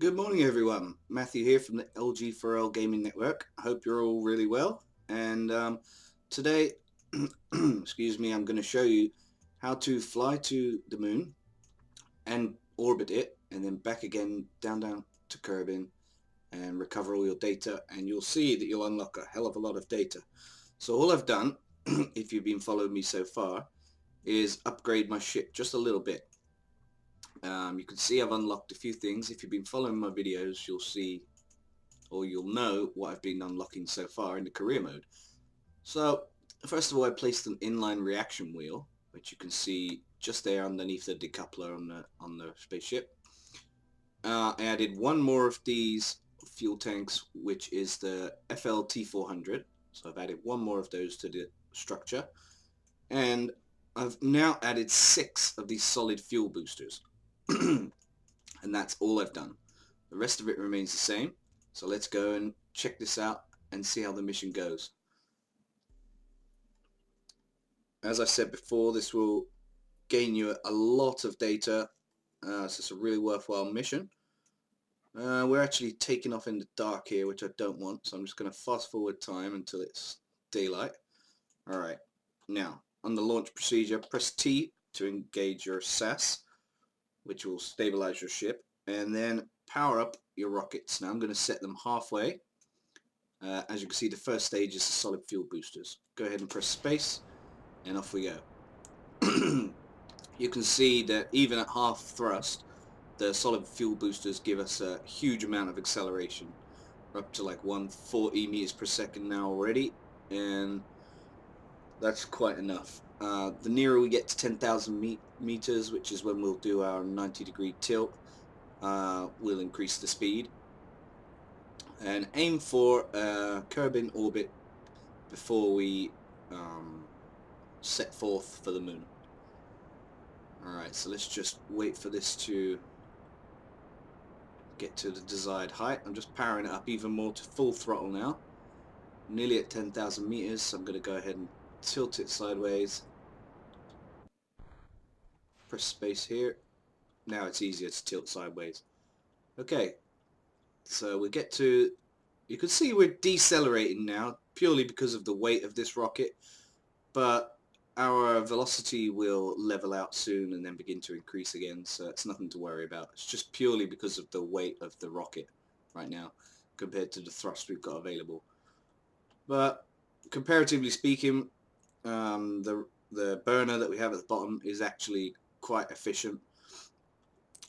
Good morning, everyone. Matthew here from the LG4L Gaming Network. I hope you're all really well. And today, excuse me, I'm going to show you how to fly to the moon and orbit it, and then back again down to Kerbin and recover all your data. And you'll see that you'll unlock a hell of a lot of data. So all I've done, if you've been following me so far, is upgrade my ship just a little bit. You can see I've unlocked a few things. If you've been following my videos, you'll see, or you'll know what I've been unlocking so far in the career mode. So first of all, I placed an inline reaction wheel, which you can see just there underneath the decoupler on the spaceship. I added one more of these fuel tanks, which is the FLT400. So I've added one more of those to the structure, and I've now added 6 of these solid fuel boosters. And that's all I've done. The rest of it remains the same. So let's go and check this out and see how the mission goes. As I said before, this will gain you a lot of data, so it's a really worthwhile mission. We're actually taking off in the dark here, which I don't want, so I'm just going to fast forward time until it's daylight. Alright, now on the launch procedure, press T to engage your SAS, which will stabilize your ship, and then power up your rockets. Now I'm going to set them halfway. As you can see, the first stage is the solid fuel boosters. Go ahead and press space, and off we go. You can see that even at half thrust, the solid fuel boosters give us a huge amount of acceleration. We're up to like 140 meters per second now already, and that's quite enough. The nearer we get to 10,000 meters, which is when we'll do our 90-degree tilt, we'll increase the speed. And aim for a Kerbin orbit before we set forth for the moon. Alright, so let's just wait for this to get to the desired height. I'm just powering it up even more to full throttle now. Nearly at 10,000 meters, so I'm going to go ahead and tilt it sideways. Press space here. Now it's easier to tilt sideways. Okay, so we get to, you can see we're decelerating now purely because of the weight of this rocket, but our velocity will level out soon and then begin to increase again, so it's nothing to worry about. It's just purely because of the weight of the rocket right now compared to the thrust we've got available. But comparatively speaking, the burner that we have at the bottom is actually quite efficient,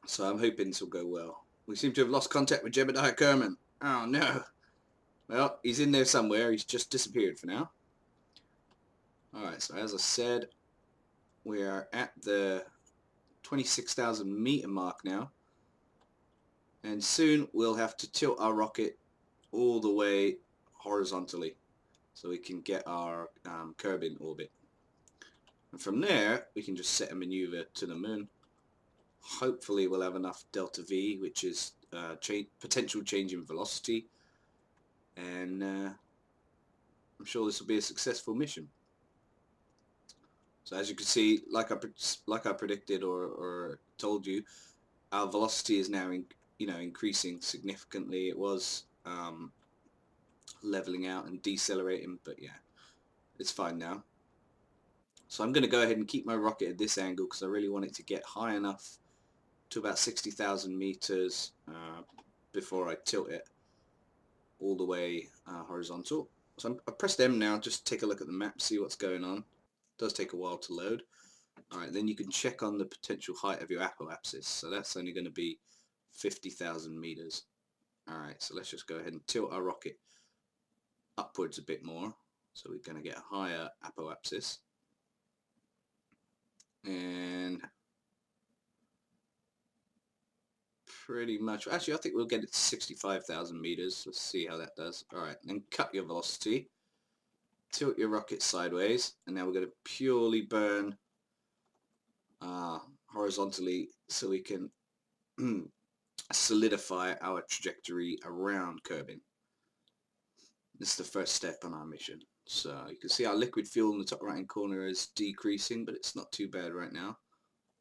so I'm hoping this will go well. We seem to have lost contact with Jebediah Kerman. Oh no. Well, he's in there somewhere. He's just disappeared for now. Alright, so as I said, we are at the 26,000 meter mark now, and soon we'll have to tilt our rocket all the way horizontally so we can get our Kerbin orbit. And from there, we can just set a maneuver to the moon. Hopefully we'll have enough delta V, which is potential change in velocity, and I'm sure this will be a successful mission. So as you can see, like I predicted or told you, our velocity is now increasing significantly. It was leveling out and decelerating, but yeah, it's fine now. So I'm going to go ahead and keep my rocket at this angle because I really want it to get high enough to about 60,000 meters before I tilt it all the way horizontal. So I pressed M now, just take a look at the map, see what's going on. It does take a while to load. Alright, then you can check on the potential height of your apoapsis. So that's only going to be 50,000 meters. Alright, so let's just go ahead and tilt our rocket upwards a bit more. So we're going to get a higher apoapsis. And pretty much, actually I think we'll get it to 65,000 meters. Let's see how that does. Alright, then cut your velocity. Tilt your rocket sideways, and now we're going to purely burn horizontally so we can solidify our trajectory around Kerbin. This is the first step on our mission. So you can see our liquid fuel in the top right hand corner is decreasing, but it's not too bad right now.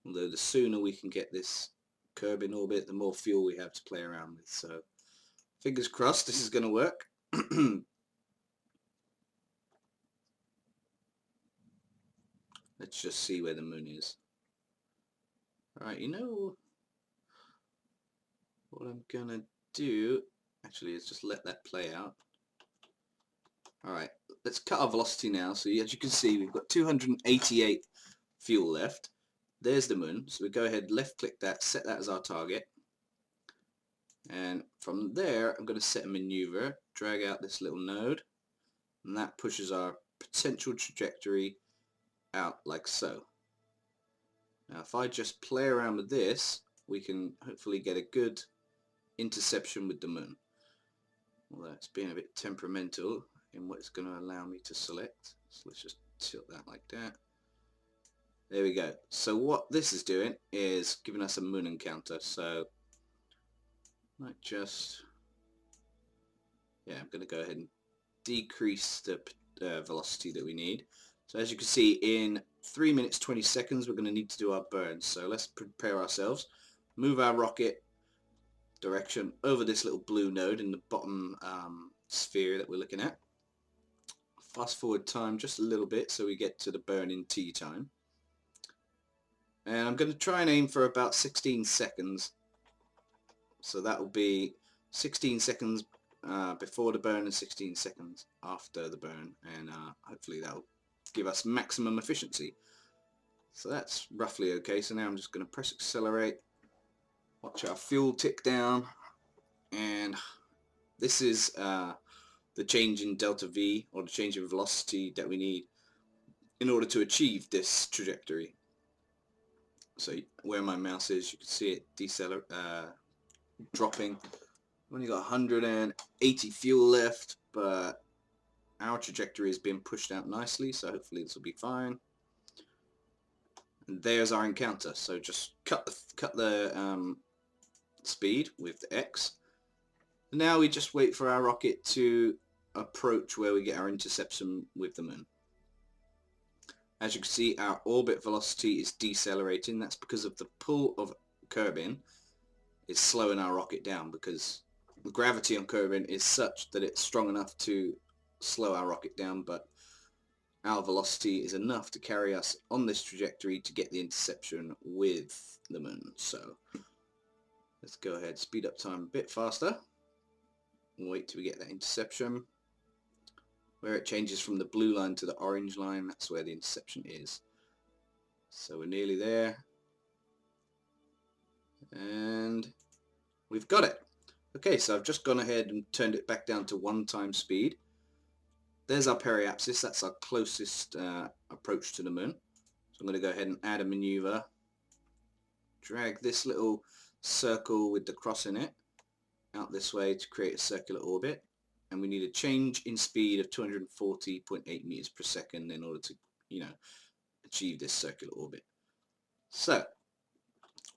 Although the sooner we can get this Kerbin orbit, the more fuel we have to play around with. So fingers crossed this is going to work. Let's just see where the moon is. Alright, you know what I'm going to do? Actually, let's just let that play out. Alright, let's cut our velocity now. So as you can see, we've got 288 fuel left. There's the moon. So we go ahead, left click that, set that as our target. And from there, I'm going to set a maneuver, drag out this little node, and that pushes our potential trajectory out like so. Now if I just play around with this, we can hopefully get a good interception with the moon. Although it's being a bit temperamental in what it's going to allow me to select. So let's just tilt that like that. There we go. So what this is doing is giving us a moon encounter. So might just, yeah, I'm going to go ahead and decrease the velocity that we need. So as you can see, in 3 minutes 20 seconds we're going to need to do our burn. So let's prepare ourselves, move our rocket direction over this little blue node in the bottom sphere that we're looking at. Fast forward time just a little bit so we get to the burn in T time. And I'm going to try and aim for about 16 seconds. So that will be 16 seconds before the burn and 16 seconds after the burn, and hopefully that will give us maximum efficiency. So that's roughly okay. So now I'm just going to press accelerate, watch our fuel tick down, and this is the change in delta V, or the change in velocity that we need in order to achieve this trajectory. So where my mouse is, you can see it dropping. We've only got 180 fuel left, but our trajectory is being pushed out nicely, so hopefully this will be fine. And there's our encounter. So just cut the speed with the X. And now we just wait for our rocket to approach where we get our interception with the moon. As you can see, our orbit velocity is decelerating. That's because of the pull of Kerbin. It's slowing our rocket down because the gravity on Kerbin is such that it's strong enough to slow our rocket down, but our velocity is enough to carry us on this trajectory to get the interception with the moon. So let's go ahead, speed up time a bit faster and wait till we get that interception. Where it changes from the blue line to the orange line, that's where the interception is. So we're nearly there. And we've got it. Okay, so I've just gone ahead and turned it back down to 1 times speed. There's our periapsis, that's our closest approach to the moon. So I'm going to go ahead and add a maneuver. Drag this little circle with the cross in it out this way to create a circular orbit. And we need a change in speed of 240.8 meters per second in order to, achieve this circular orbit. So,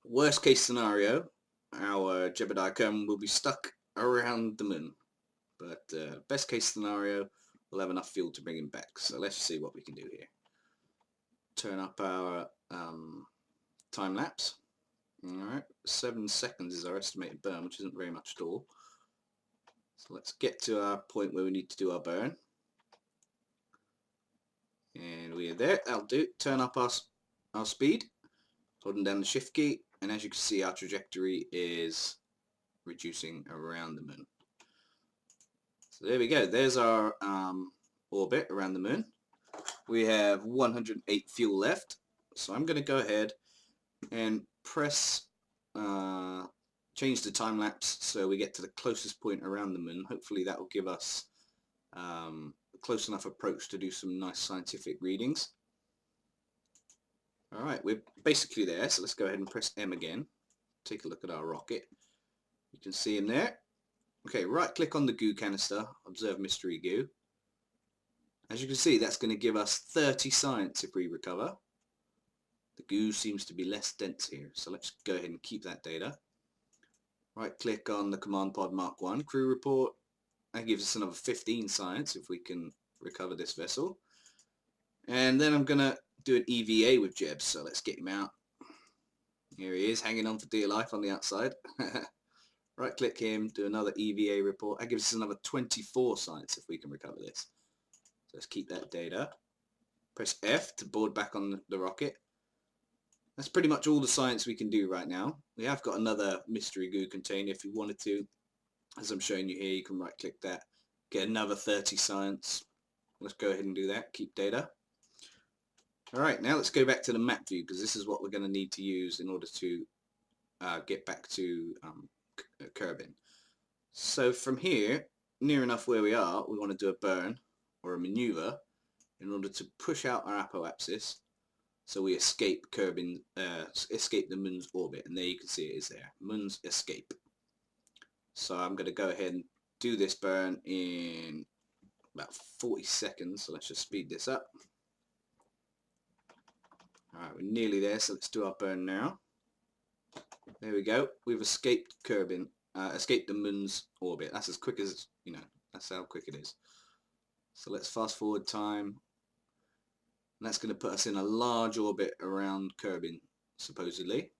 worst case scenario, our Jebediah Kerbin will be stuck around the moon. But best case scenario, we'll have enough fuel to bring him back. So let's see what we can do here. Turn up our time lapse. Alright, 7 seconds is our estimated burn, which isn't very much at all. So let's get to our point where we need to do our burn. And we are there. That'll do. Turn up our speed, holding down the shift key, and as you can see, our trajectory is reducing around the moon. So there we go. There's our orbit around the moon. We have 108 fuel left. So I'm going to go ahead and press change the time lapse so we get to the closest point around the moon. Hopefully that will give us a close enough approach to do some nice scientific readings. Alright, we're basically there, so let's go ahead and press M again. Take a look at our rocket. You can see him there. Okay, right click on the goo canister, observe mystery goo. As you can see, that's going to give us 30 science if we recover. The goo seems to be less dense here, so let's go ahead and keep that data. Right click on the command pod Mark 1 crew report. That gives us another 15 science if we can recover this vessel. And then I'm going to do an EVA with Jeb, so let's get him out. Here he is, hanging on for dear life on the outside. Right click him, do another EVA report. That gives us another 24 science if we can recover this. So let's keep that data. Press F to board back on the rocket. That's pretty much all the science we can do right now. We have got another mystery goo container if you wanted to. As I'm showing you here, you can right click that, get another 30 science. Let's go ahead and do that, keep data. Alright, now let's go back to the map view, because this is what we're going to need to use in order to get back to Kerbin. So from here, near enough where we are, we want to do a burn or a maneuver in order to push out our apoapsis so we escape Kerbin, escape the moon's orbit. And there you can see it is there, moon's escape. So I'm going to go ahead and do this burn in about 40 seconds, so let's just speed this up. Alright, we're nearly there, so let's do our burn now. There we go, we've escaped Kerbin, escaped the moon's orbit. That's as quick as, you know, that's how quick it is. So let's fast forward time. And that's going to put us in a large orbit around Kerbin, supposedly.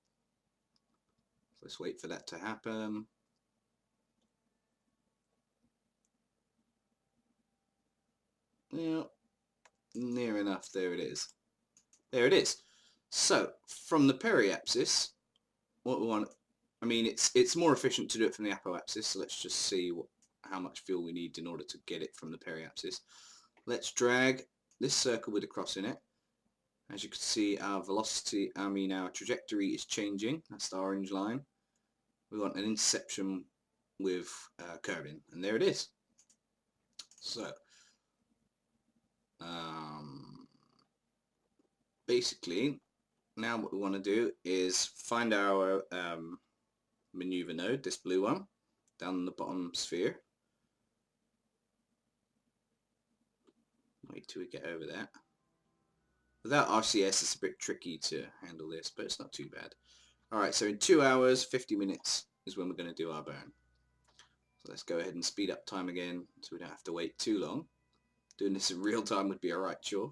So let's wait for that to happen. Yeah, near enough, there it is. There it is. So, from the periapsis, what we want, I mean, it's more efficient to do it from the apoapsis, so let's just see how much fuel we need in order to get it from the periapsis. Let's drag this circle with a cross in it. As you can see, our velocity, our trajectory is changing. That's the orange line. We want an interception with Kerbin, and there it is. So, basically, now what we want to do is find our maneuver node, this blue one, down the bottom sphere. Wait till we get over that. Without RCS, it's a bit tricky to handle this, but it's not too bad. Alright, so in 2 hours, 50 minutes is when we're going to do our burn. So let's go ahead and speed up time again, so we don't have to wait too long. Doing this in real time would be a right chore.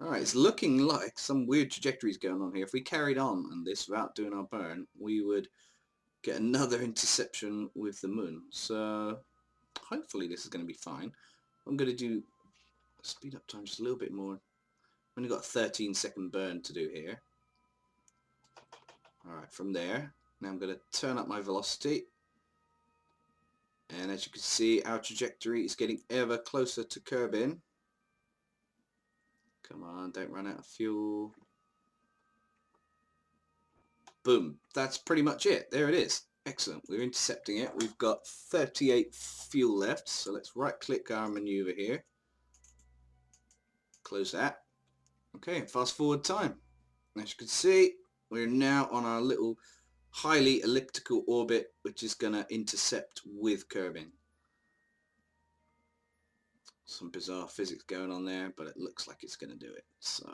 Alright, it's looking like some weird trajectories going on here. If we carried on this without doing our burn, we would get another interception with the moon. So hopefully this is going to be fine. I'm going to do speed up time just a little bit more. I've only got a 13-second burn to do here. Alright, from there, now I'm going to turn up my velocity. And as you can see, our trajectory is getting ever closer to Kerbin. Come on, don't run out of fuel. Boom. That's pretty much it. There it is. Excellent. We're intercepting it. We've got 38 fuel left. So let's right click our maneuver here. Close that. Okay, fast forward time. As you can see, we're now on our little highly elliptical orbit, which is going to intercept with Kerbin. Some bizarre physics going on there, but it looks like it's going to do it. So,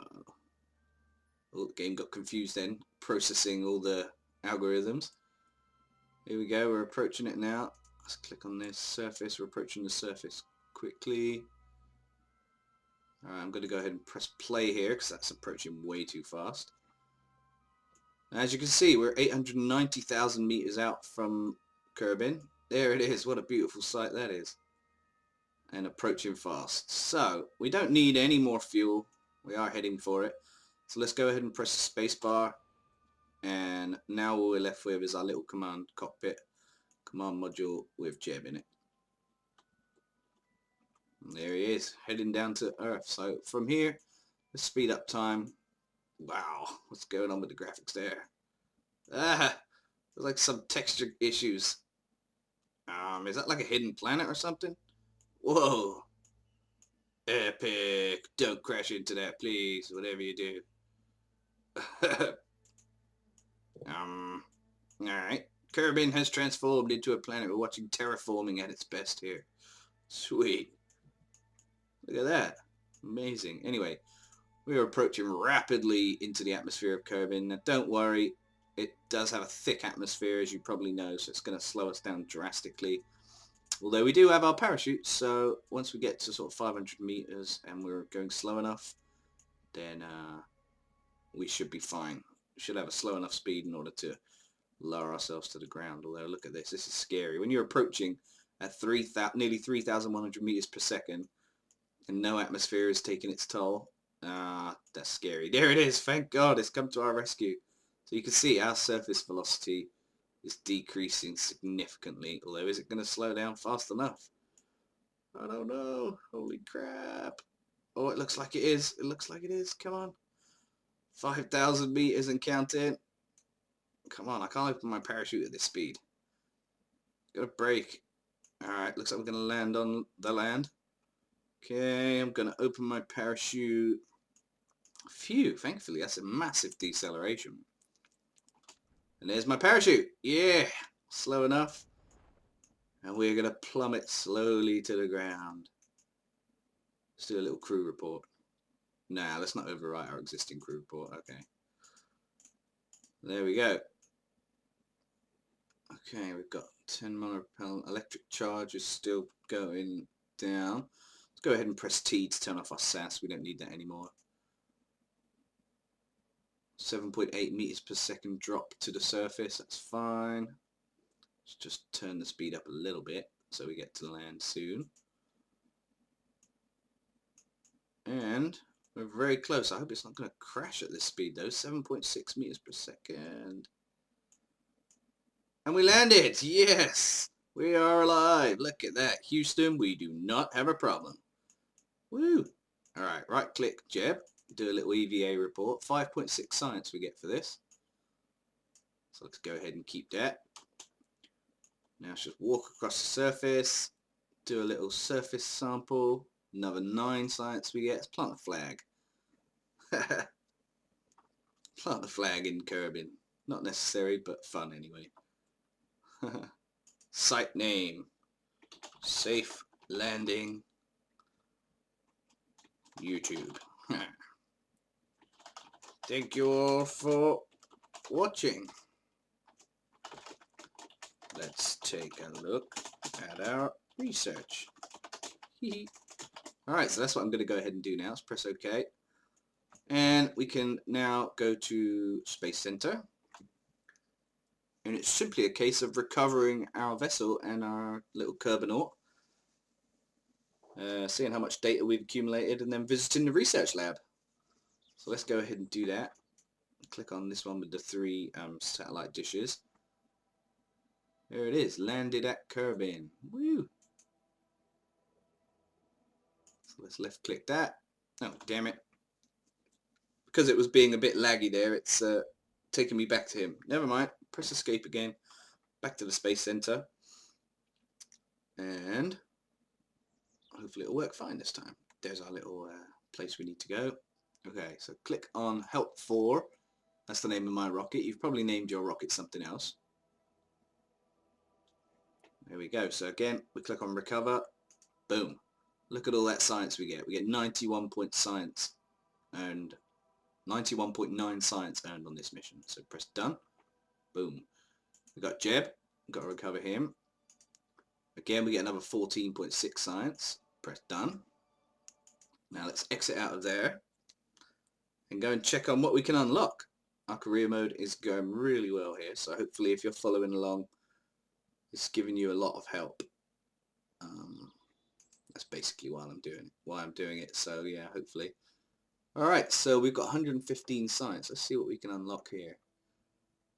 oh, the game got confused then, processing all the algorithms. Here we go, we're approaching it now. Let's click on this surface. We're approaching the surface quickly. Alright, I'm going to go ahead and press play here because that's approaching way too fast. Now, as you can see, we're 890,000 meters out from Kerbin. There it is. What a beautiful sight that is. And approaching fast. So, we don't need any more fuel. We are heading for it. So let's go ahead and press the space bar. And now all we're left with is our little command cockpit. Command module with Jeb in it. And there he is, heading down to Earth. So from here, let's speed up time. Wow, what's going on with the graphics there? There's like some texture issues. Is that like a hidden planet or something? Whoa. Epic. Don't crash into that, please, whatever you do. Alright. Kerbin has transformed into a planet. We're watching terraforming at its best here. Sweet. Look at that. Amazing. Anyway, we are approaching rapidly into the atmosphere of Kerbin. Now, don't worry. It does have a thick atmosphere, as you probably know, so it's going to slow us down drastically. Although we do have our parachute, so once we get to sort of 500 meters and we're going slow enough, then we should be fine. We should have a slow enough speed in order to lower ourselves to the ground. Although look at this, this is scary. When you're approaching at nearly 3,100 meters per second and no atmosphere is taking its toll, that's scary. There it is, thank God, it's come to our rescue. So you can see our surface velocity is decreasing significantly, although is it going to slow down fast enough? I don't know. Holy crap. Oh, it looks like it is. It looks like it is. Come on. 5,000 meters and counting. Come on, I can't open my parachute at this speed. Got to brake. Alright, looks like we're going to land on the land. Okay, I'm going to open my parachute. Phew, thankfully that's a massive deceleration. And there's my parachute. Yeah, slow enough. And we're going to plummet slowly to the ground. Let's do a little crew report. Nah, let's not overwrite our existing crew report. Okay. There we go. Okay, we've got 10 monopropellant. Electric charge is still going down. Let's go ahead and press T to turn off our SAS. We don't need that anymore. 7.8 meters per second drop to the surface. That's fine. Let's just turn the speed up a little bit so we get to land soon. And we're very close. I hope it's not going to crash at this speed though. 7.6 meters per second. And we landed! Yes! We are alive! Look at that. Houston, we do not have a problem. Woo! Alright, right click, Jeb. Do a little EVA report. 5.6 science we get for this. So let's go ahead and keep that. Now let's just walk across the surface. Do a little surface sample. Another 9 science we get. Let's plant a flag. Plant the flag in Kerbin. Not necessary, but fun anyway. Site name. Safe landing. YouTube. Thank you all for watching. Let's take a look at our research. Alright, so that's what I'm going to go ahead and do now. Let's press OK. And we can now go to Space Center. And it's simply a case of recovering our vessel and our little Kerbinaut. Seeing how much data we've accumulated and then visiting the research lab. So let's go ahead and do that. Click on this one with the 3 satellite dishes. There it is, landed at Kerbin. Woo! So let's left click that. Oh, damn it. Because it was being a bit laggy there, it's taking me back to him. Never mind, press escape again. Back to the Space Center. And hopefully it'll work fine this time. There's our little place we need to go. Okay, so click on Help 4. That's the name of my rocket. You've probably named your rocket something else. There we go. So again, we click on Recover. Boom. Look at all that science we get. We get 91 point science earned. 91.9 science earned on this mission. So press Done. Boom. We got Jeb. We've got to recover him. Again, we get another 14.6 science. Press Done. Now let's exit out of there and go and check on what we can unlock. Our career mode is going really well here, so hopefully if you're following along, it's giving you a lot of help. That's basically why I'm doing it. So yeah, hopefully. Alright, so we've got 115 science. Let's see what we can unlock here.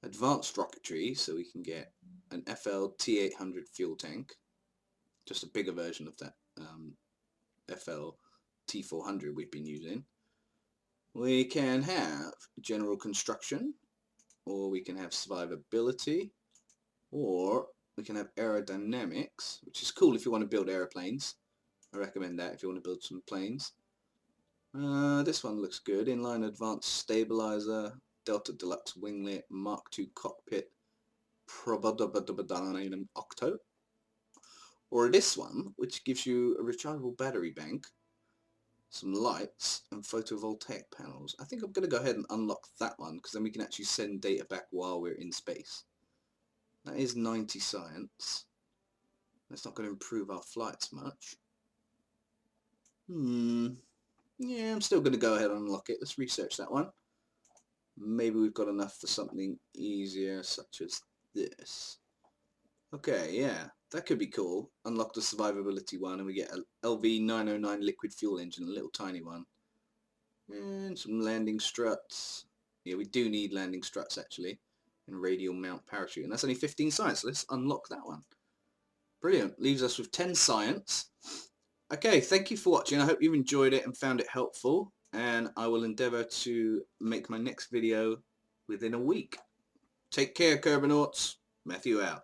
Advanced rocketry, so we can get an FL T800 fuel tank. Just a bigger version of that FL T400 we've been using. We can have general construction, or we can have survivability, or we can have aerodynamics, which is cool if you want to build aeroplanes. I recommend that if you want to build some planes. This one looks good. Inline advanced stabilizer, Delta Deluxe winglet, Mark II cockpit, Octo. Or this one, which gives you a rechargeable battery bank, some lights, and photovoltaic panels. I think I'm going to go ahead and unlock that one, because then we can actually send data back while we're in space. That is 90 science. That's not going to improve our flights much. Yeah, I'm still going to go ahead and unlock it. Let's research that one. Maybe we've got enough for something easier, such as this. Okay, yeah, that could be cool. Unlock the survivability one, and we get a LV909 liquid fuel engine, a little tiny one. And some landing struts. Yeah, we do need landing struts, actually. And radial mount parachute. And that's only 15 science, so let's unlock that one. Brilliant. Leaves us with 10 science. Okay, thank you for watching. I hope you've enjoyed it and found it helpful. And I will endeavour to make my next video within a week. Take care, Kerbinauts. Matthew out.